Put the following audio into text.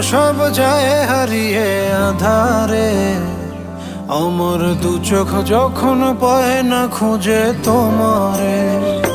সব যায় হারিয়ে আধারে। আমার দু চোখ যখন পায় না খুঁজে তোমারে।